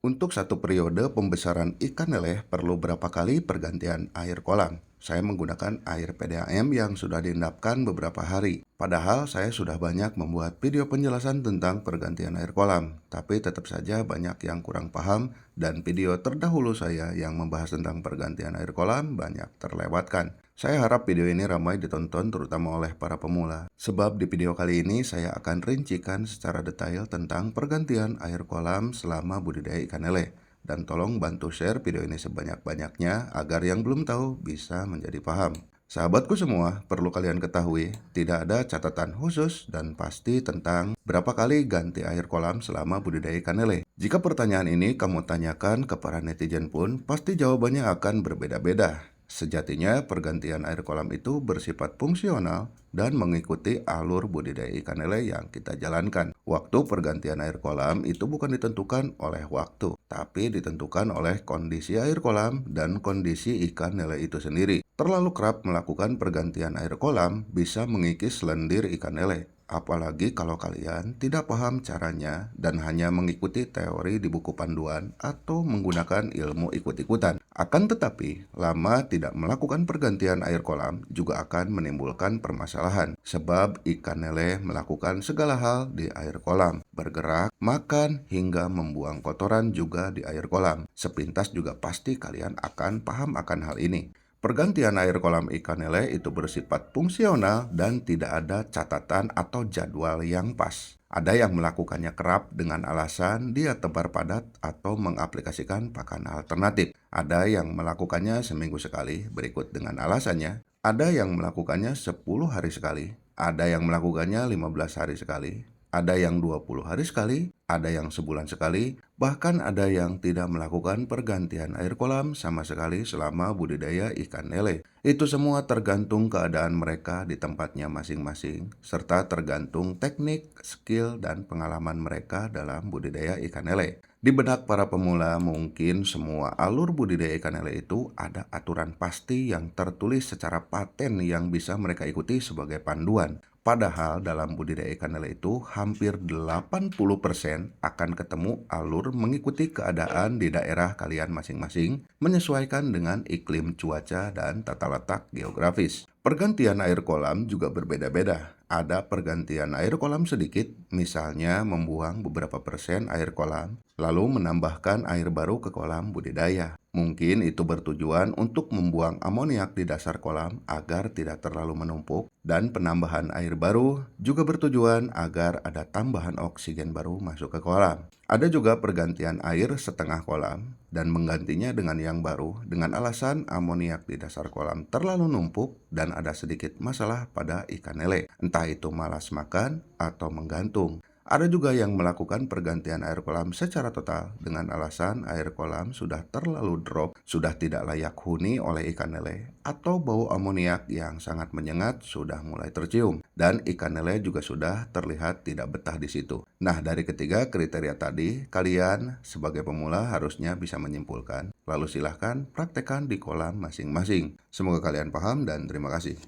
Untuk satu periode pembesaran ikan leleh perlu berapa kali pergantian air kolam? Saya menggunakan air PDAM yang sudah diendapkan beberapa hari. Padahal saya sudah banyak membuat video penjelasan tentang pergantian air kolam, tapi tetap saja banyak yang kurang paham dan video terdahulu saya yang membahas tentang pergantian air kolam banyak terlewatkan. Saya harap video ini ramai ditonton terutama oleh para pemula. Sebab di video kali ini saya akan rincikan secara detail tentang pergantian air kolam selama budidaya ikan lele. Dan tolong bantu share video ini sebanyak-banyaknya agar yang belum tahu bisa menjadi paham. Sahabatku semua, perlu kalian ketahui, tidak ada catatan khusus dan pasti tentang berapa kali ganti air kolam selama budidaya ikan lele. Jika pertanyaan ini kamu tanyakan ke para netizen pun, pasti jawabannya akan berbeda-beda. Sejatinya pergantian air kolam itu bersifat fungsional dan mengikuti alur budidaya ikan lele yang kita jalankan. Waktu pergantian air kolam itu bukan ditentukan oleh waktu, tapi ditentukan oleh kondisi air kolam dan kondisi ikan lele itu sendiri. Terlalu kerap melakukan pergantian air kolam bisa mengikis lendir ikan lele. Apalagi kalau kalian tidak paham caranya dan hanya mengikuti teori di buku panduan atau menggunakan ilmu ikut-ikutan. Akan tetapi, lama tidak melakukan pergantian air kolam juga akan menimbulkan permasalahan. Sebab ikan lele melakukan segala hal di air kolam. Bergerak, makan, hingga membuang kotoran juga di air kolam. Sepintas juga pasti kalian akan paham akan hal ini. Pergantian air kolam ikan lele itu bersifat fungsional dan tidak ada catatan atau jadwal yang pas. Ada yang melakukannya kerap dengan alasan dia tebar padat atau mengaplikasikan pakan alternatif. Ada yang melakukannya seminggu sekali berikut dengan alasannya. Ada yang melakukannya 10 hari sekali. Ada yang melakukannya 15 hari sekali. Ada yang 20 hari sekali, ada yang sebulan sekali, bahkan ada yang tidak melakukan pergantian air kolam sama sekali selama budidaya ikan lele. Itu semua tergantung keadaan mereka di tempatnya masing-masing, serta tergantung teknik, skill, dan pengalaman mereka dalam budidaya ikan lele. Di benak para pemula, mungkin semua alur budidaya ikan lele itu ada aturan pasti yang tertulis secara paten yang bisa mereka ikuti sebagai panduan. Padahal dalam budidaya ikan lele itu hampir 80% akan ketemu alur mengikuti keadaan di daerah kalian masing-masing menyesuaikan dengan iklim cuaca dan tata letak geografis. Pergantian air kolam juga berbeda-beda. Ada pergantian air kolam sedikit, misalnya membuang beberapa persen air kolam, lalu menambahkan air baru ke kolam budidaya. Mungkin itu bertujuan untuk membuang amoniak di dasar kolam agar tidak terlalu menumpuk, dan penambahan air baru juga bertujuan agar ada tambahan oksigen baru masuk ke kolam. Ada juga pergantian air setengah kolam dan menggantinya dengan yang baru dengan alasan amoniak di dasar kolam terlalu numpuk dan ada sedikit masalah pada ikan lele, entah itu malas makan atau menggantung. Ada juga yang melakukan pergantian air kolam secara total dengan alasan air kolam sudah terlalu drop, sudah tidak layak huni oleh ikan lele, atau bau amoniak yang sangat menyengat sudah mulai tercium, dan ikan lele juga sudah terlihat tidak betah di situ. Nah, dari ketiga kriteria tadi, kalian sebagai pemula harusnya bisa menyimpulkan. Lalu silahkan praktekkan di kolam masing-masing. Semoga kalian paham dan terima kasih.